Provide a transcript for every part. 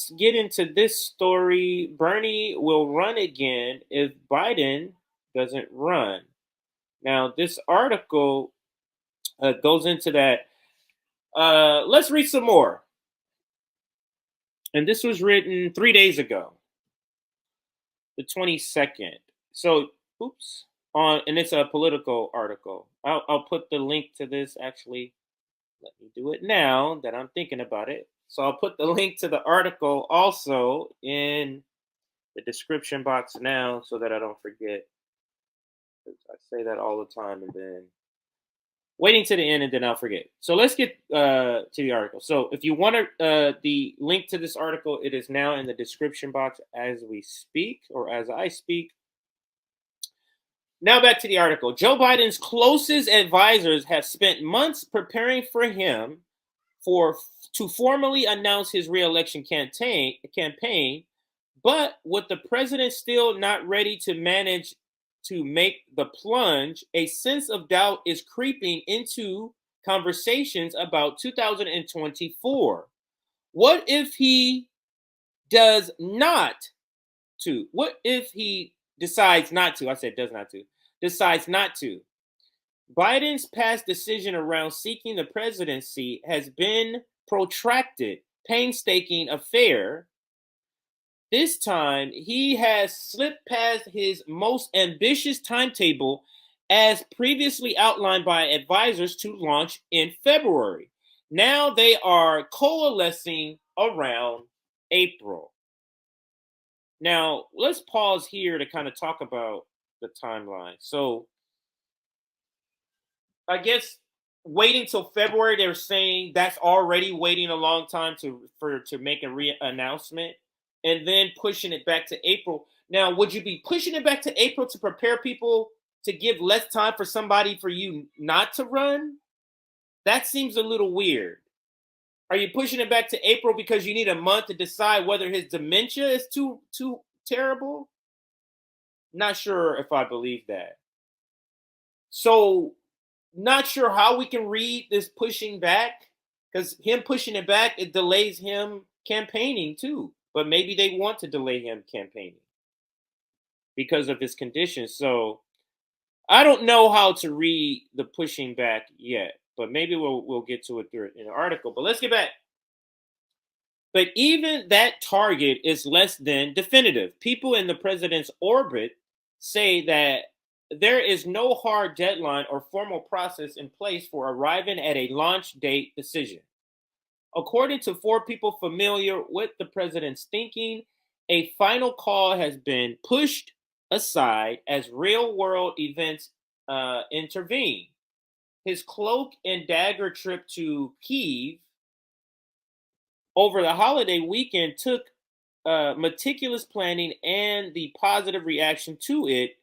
let's get into this story. Bernie will run again if Biden doesn't run. Now, this article goes into that. Let's read some more. And this was written 3 days ago, the 22nd. So, oops. And it's a political article. I'll put the link to this actually. Let me do it now that I'm thinking about it. So I'll put the link to the article also in the description box now so that I don't forget. 'Cause I say that all the time and then waiting to the end and then I'll forget. So let's get to the article. So if you want the link to this article, it is now in the description box as we speak or as I speak. Now back to the article. Joe Biden's closest advisors have spent months preparing for him for to formally announce his reelection campaign, but with the president still not ready to manage to make the plunge, a sense of doubt is creeping into conversations about 2024. What if he does not to? What if he decides not to? I said does not to. Decides not to. Biden's past decision around seeking the presidency has been protracted, painstaking affair. This time, he has slipped past his most ambitious timetable as previously outlined by advisors to launch in February. Now they are coalescing around April. Now, let's pause here to kind of talk about the timeline. So, I guess waiting till February, they're saying that's already waiting a long time to make a announcement, and then pushing it back to April. Now, would you be pushing it back to April to prepare people to give less time for somebody for you not to run? That seems a little weird. Are you pushing it back to April because you need a month to decide whether his dementia is too terrible? Not sure if I believe that. So, not sure how we can read this pushing back, because him pushing it back, it delays him campaigning too. But maybe they want to delay him campaigning because of his condition. So I don't know how to read the pushing back yet, but maybe we'll get to it through in an article. But let's get back. But even that target is less than definitive. People in the president's orbit say that there is no hard deadline or formal process in place for arriving at a launch date decision. According to four people familiar with the president's thinking, a final call has been pushed aside as real world events intervene. His cloak and dagger trip to Kyiv over the holiday weekend took meticulous planning, and the positive reaction to it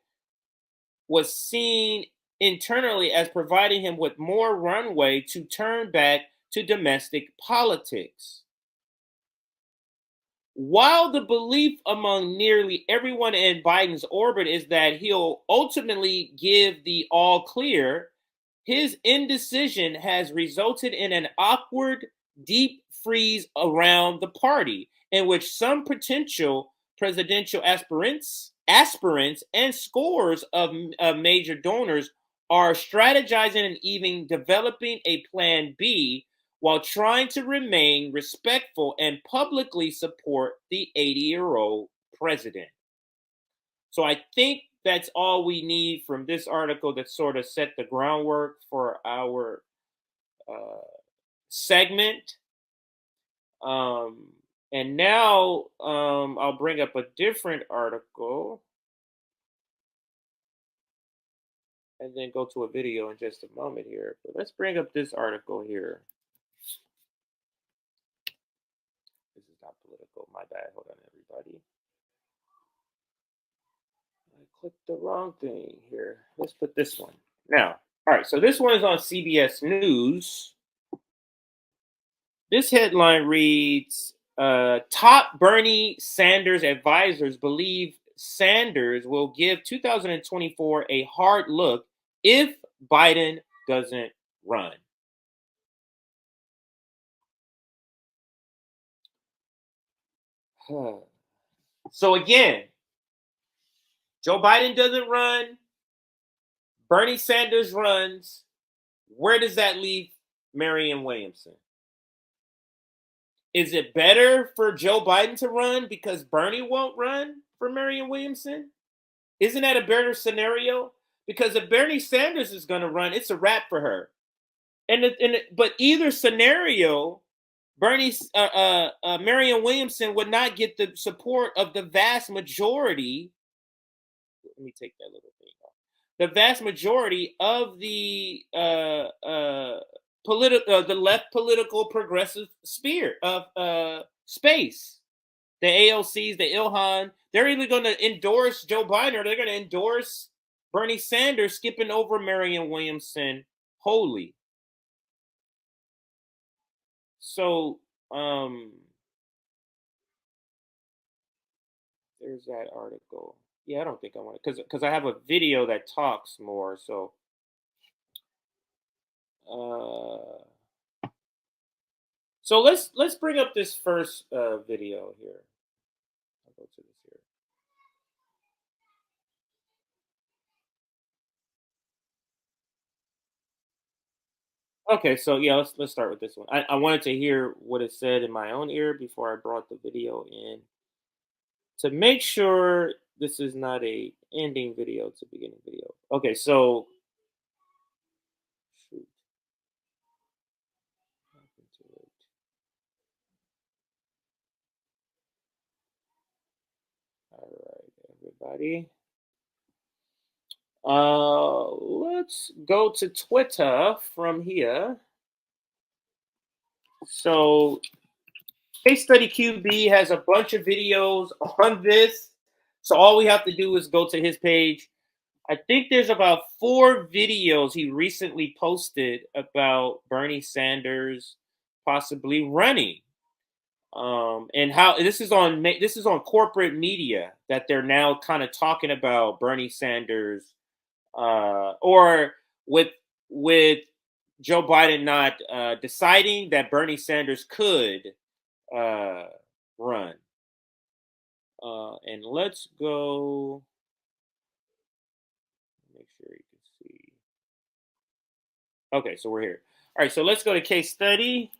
was seen internally as providing him with more runway to turn back to domestic politics. While the belief among nearly everyone in Biden's orbit is that he'll ultimately give the all clear, his indecision has resulted in an awkward, deep freeze around the party, in which some potential presidential aspirants and scores of major donors are strategizing and even developing a plan B while trying to remain respectful and publicly support the 80-year-old president. So I think that's all we need from this article that sort of set the groundwork for our segment. And now I'll bring up a different article and then go to a video in just a moment here. But let's bring up this article here. This is not political. My bad. Hold on, everybody. I clicked the wrong thing here. Let's put this one. Now, all right. So this one is on CBS News. This headline reads, top Bernie Sanders advisors believe Sanders will give 2024 a hard look if Biden doesn't run. So again, Joe Biden doesn't run. Bernie Sanders runs. Where does that leave Marianne Williamson? Is it better for Joe Biden to run because Bernie won't run for Marianne Williamson? Isn't that a better scenario? Because if Bernie Sanders is going to run, it's a wrap for her. But either scenario, Marianne Williamson would not get the support of the vast majority. Let me take that little thing off. The vast majority of the the left political progressive sphere of space. The AOCs, the Ilhan, they're either going to endorse Joe Biden or they're going to endorse Bernie Sanders, skipping over Marianne Williamson wholly. So, there's that article. Yeah, I don't think I want to, because I have a video that talks more. So, let's bring up this first video here. I'll go to this here. Okay, so yeah, let's start with this one. I wanted to hear what it said in my own ear before I brought the video in to make sure this is not a ending video to beginning video. Okay, so shoot. All right, everybody. Let's go to Twitter from here. So Case Study QB has a bunch of videos on this. So all we have to do is go to his page. I think there's about 4 videos he recently posted about Bernie Sanders possibly running. And how this is on corporate media that they're now kind of talking about Bernie Sanders, or with Joe Biden not deciding that Bernie Sanders could run. And let's go. Make sure you can see. Okay, so we're here. All right, so let's go to case study.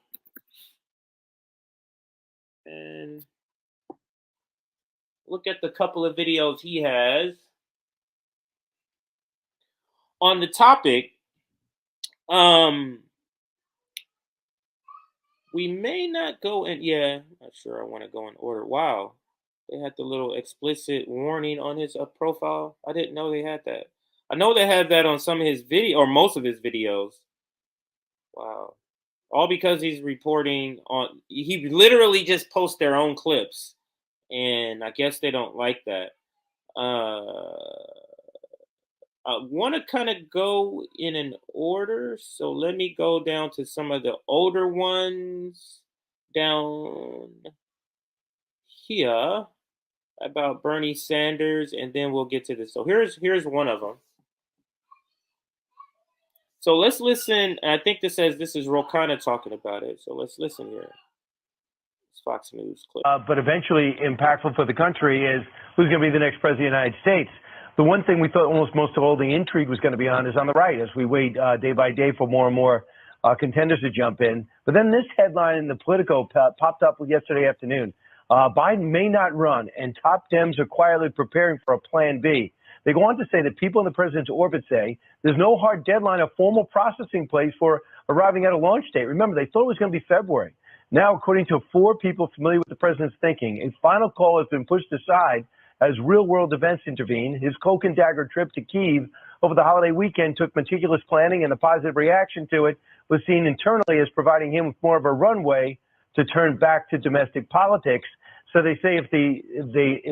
And look at the couple of videos he has on the topic. We may not go in. Yeah, not sure I want to go in order. Wow, they had the little explicit warning on his profile. I didn't know they had that. I know they had that on some of his video or most of his videos. Wow. All because he's reporting on, he literally just posts their own clips. And I guess they don't like that. I want to kind of go in an order. So let me go down to some of the older ones down here about Bernie Sanders, and then we'll get to this. So here's one of them. So let's listen. I think this says this is Rokana talking about it. So let's listen here. It's Fox News clip. But eventually impactful for the country is who's going to be the next president of the United States. The one thing we thought almost most of all the intrigue was going to be on is on the right as we wait day by day for more and more contenders to jump in. But then this headline in the Politico popped up yesterday afternoon. Biden may not run, and top Dems are quietly preparing for a plan B. They go on to say that people in the president's orbit say there's no hard deadline or formal processing place for arriving at a launch date. Remember, they thought it was going to be February. Now, according to 4 people familiar with the president's thinking, a final call has been pushed aside as real-world events intervene. His cloak and dagger trip to Kyiv over the holiday weekend took meticulous planning, and the positive reaction to it was seen internally as providing him with more of a runway to turn back to domestic politics. So they say if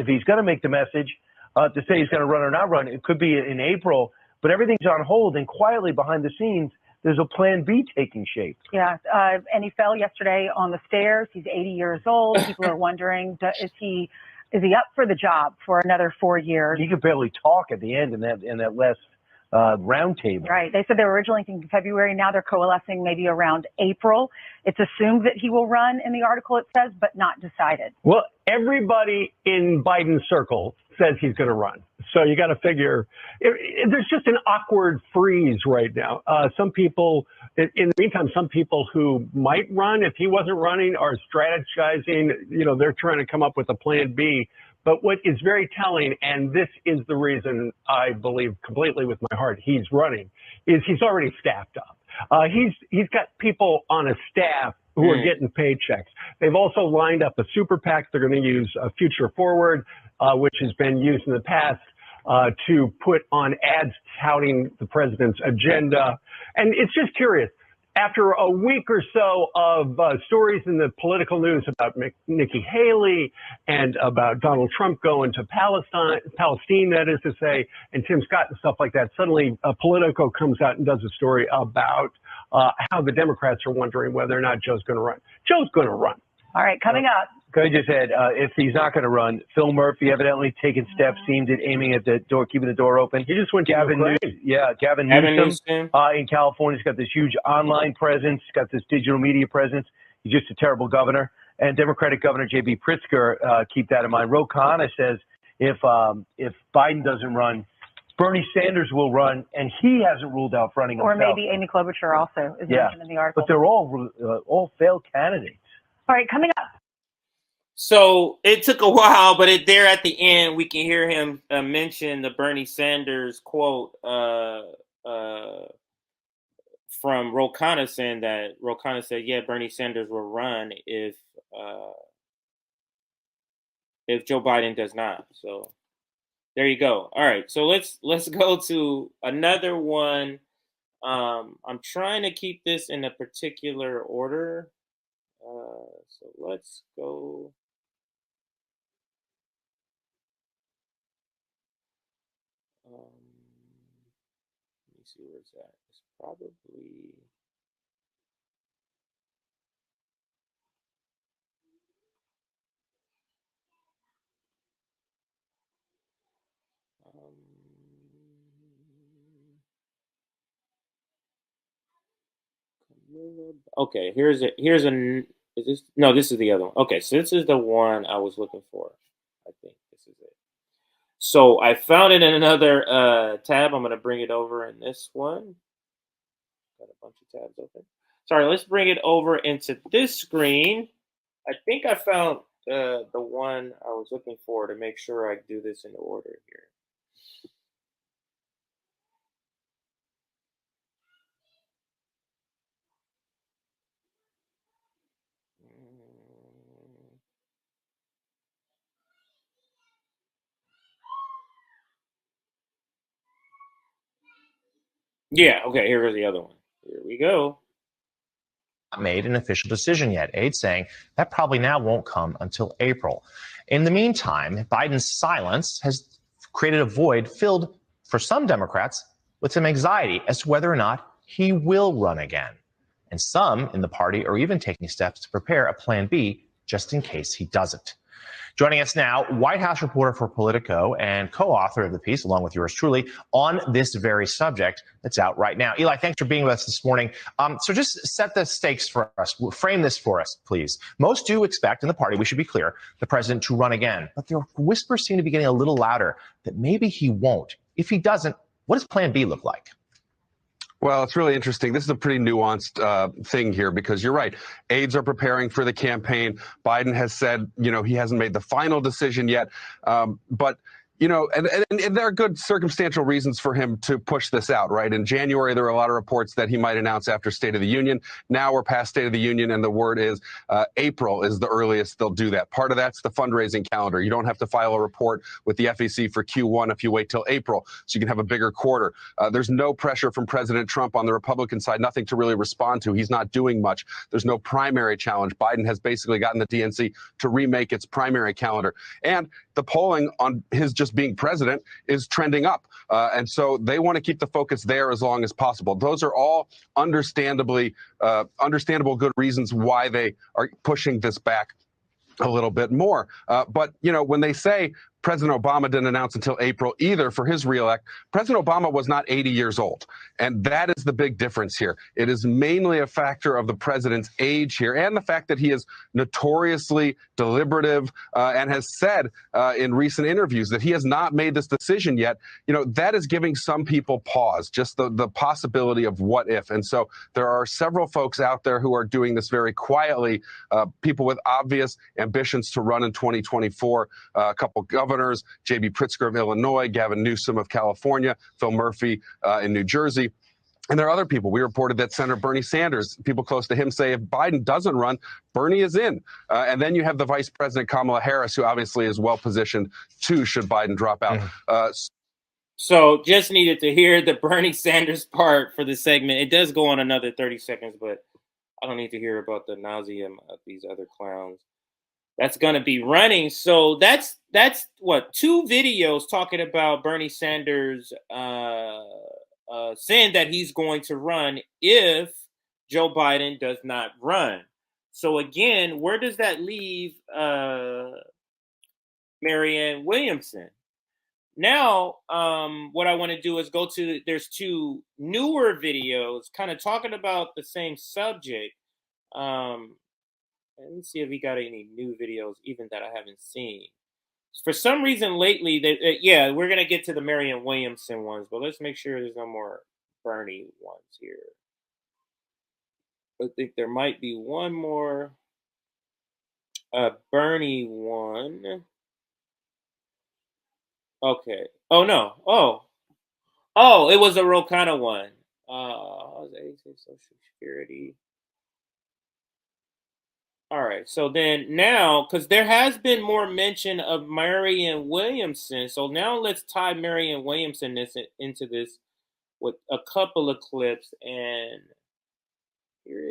he's going to make the message, to say he's going to run or not run, it could be in April, but everything's on hold, and quietly behind the scenes, there's a plan B taking shape. Yeah, and he fell yesterday on the stairs. He's 80 years old. People are wondering, is he up for the job for another 4 years? He could barely talk at the end in that last roundtable. Right. They said they were originally thinking February. Now they're coalescing maybe around April. It's assumed that he will run in the article, it says, but not decided. Well, everybody in Biden's circle says he's going to run. So you got to figure there's just an awkward freeze right now. Some people, in the meantime, some people who might run if he wasn't running are strategizing. They're trying to come up with a plan B. But what is very telling, and this is the reason I believe completely with my heart he's running, is he's already staffed up. He's got people on a staff who are getting paychecks. They've also lined up a super PAC. They're going to use Future Forward, which has been used in the past to put on ads touting the president's agenda. And it's just curious. After a week or so of stories in the political news about Nikki Haley and about Donald Trump going to Palestine, that is to say, and Tim Scott and stuff like that, suddenly Politico comes out and does a story about how the Democrats are wondering whether or not Joe's going to run. Joe's going to run. All right, coming up. I just said, if he's not going to run, Phil Murphy evidently taking steps aimed at aiming at the door, keeping the door open. He just went to Gavin Newsom in California. He's got this huge online presence. He's got this digital media presence. He's just a terrible governor. And Democratic Governor J.B. Pritzker, keep that in mind. Ro Khanna says if Biden doesn't run, Bernie Sanders will run, and he hasn't ruled out running himself. Or maybe Amy Klobuchar also is mentioned in the article. But they're all failed candidates. All right, coming up. So it took a while, but there at the end, we can hear him mention the Bernie Sanders quote from Ro Khanna saying that Ro Khanna said, "Yeah, Bernie Sanders will run if Joe Biden does not." So there you go. All right, so let's go to another one. I'm trying to keep this in a particular order. So let's go. Let me see where it's at. It's probably. Okay, here's a. Is this? No, this is the other one. Okay, so this is the one I was looking for. I think this is it. So I found it in another tab. I'm going to bring it over in this one. Got a bunch of tabs open. Sorry, let's bring it over into this screen. I think I found the one I was looking for to make sure I do this in order here. Yeah, okay, here's the other one. Here we go. Not made an official decision yet. Aides saying that probably now won't come until April. In the meantime, Biden's silence has created a void filled for some Democrats with some anxiety as to whether or not he will run again. And some in the party are even taking steps to prepare a plan B just in case he doesn't. Joining us now, White House reporter for Politico and co-author of the piece, along with yours truly, on this very subject that's out right now. Eli, thanks for being with us this morning. So just set the stakes for us. Frame this for us, please. Most do expect in the party, we should be clear, the president to run again. But the whispers seem to be getting a little louder that maybe he won't. If he doesn't, what does plan B look like? Well, it's really interesting. This is a pretty nuanced thing here because you're right. Aides are preparing for the campaign. Biden has said, he hasn't made the final decision yet. But and there are good circumstantial reasons for him to push this out, right? In January, there were a lot of reports that he might announce after State of the Union. Now we're past State of the Union, and the word is April is the earliest they'll do that. Part of that's the fundraising calendar. You don't have to file a report with the FEC for Q1 if you wait till April, so you can have a bigger quarter. There's no pressure from President Trump on the Republican side, nothing to really respond to. He's not doing much. There's no primary challenge. Biden has basically gotten the DNC to remake its primary calendar. And the polling on his just being president is trending up. And so they want to keep the focus there as long as possible. Those are all understandable good reasons why they are pushing this back a little bit more. But, when they say President Obama didn't announce until April either for his reelect. President Obama was not 80 years old. And that is the big difference here. It is mainly a factor of the president's age here and the fact that he is notoriously deliberative and has said in recent interviews that he has not made this decision yet. You know, that is giving some people pause, just the possibility of what if. And so there are several folks out there who are doing this very quietly, people with obvious ambitions to run in 2024, a couple governors, J.B. Pritzker of Illinois, Gavin Newsom of California, Phil Murphy in New Jersey. And there are other people. We reported that Senator Bernie Sanders, people close to him, say if Biden doesn't run, Bernie is in. And then you have the Vice President Kamala Harris, who obviously is well positioned too, should Biden drop out. So just needed to hear the Bernie Sanders part for the segment. It does go on another 30 seconds, but I don't need to hear about the nausea of these other clowns. That's going to be running. So that's what, 2 videos talking about Bernie Sanders saying that he's going to run if Joe Biden does not run. So again, where does that leave Marianne Williamson? Now, what I want to do is go to, there's 2 newer videos kind of talking about the same subject. Let me see if we got any new videos even that I haven't seen. For some reason lately, yeah, we're going to get to the Marianne Williamson ones, but let's make sure there's no more Bernie ones here. I think there might be one more Bernie one. Okay. Oh, no. Oh, it was a real kind of one. Social Security. All right, so then now, because there has been more mention of Marianne Williamson, so now let's tie Marianne Williamson into this with a couple of clips, and here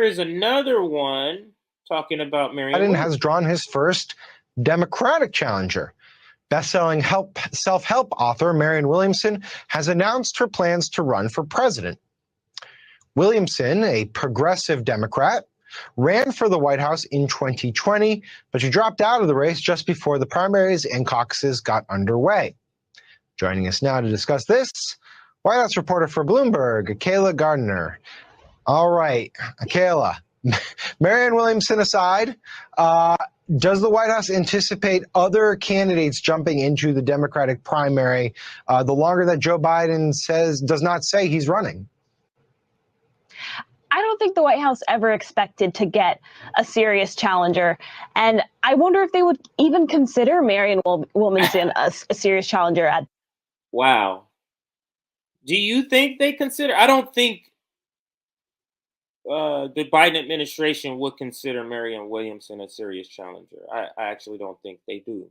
is another one talking about Marianne Williamson. Biden has drawn his first Democratic challenger. Best-selling self-help author Marianne Williamson has announced her plans to run for president. Williamson, a progressive Democrat, ran for the White House in 2020, but she dropped out of the race just before the primaries and caucuses got underway. Joining us now to discuss this, White House reporter for Bloomberg, Kayla Gardner. All right, Kayla, Marianne Williamson aside, does the White House anticipate other candidates jumping into the Democratic primary the longer that Joe Biden does not say he's running? I don't think the White House ever expected to get a serious challenger. And I wonder if they would even consider Marianne Williamson a serious challenger. Wow. Do you think they consider? I don't think the Biden administration would consider Marianne Williamson a serious challenger. I actually don't think they do.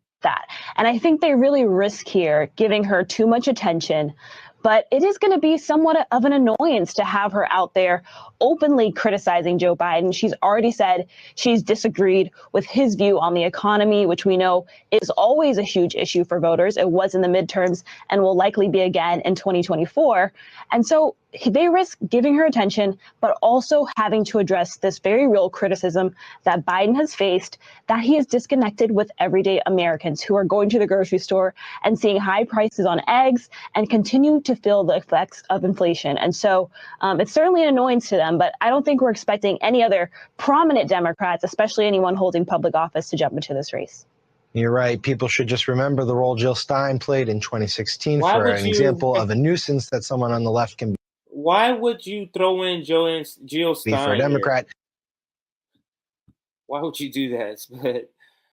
And I think they really risk here giving her too much attention. But it is going to be somewhat of an annoyance to have her out there openly criticizing Joe Biden. She's already said she's disagreed with his view on the economy, which we know is always a huge issue for voters. It was in the midterms and will likely be again in 2024. And so they risk giving her attention, but also having to address this very real criticism that Biden has faced, that he is disconnected with everyday Americans who are going to the grocery store and seeing high prices on eggs and continue to feel the effects of inflation. And so it's certainly an annoyance to them, but I don't think we're expecting any other prominent Democrats, especially anyone holding public office, to jump into this race. You're right. People should just remember the role Jill Stein played in 2016 for an example of a nuisance that someone on the left can be. Why would you throw in Jill Stein for a Democrat? Why would you do that? But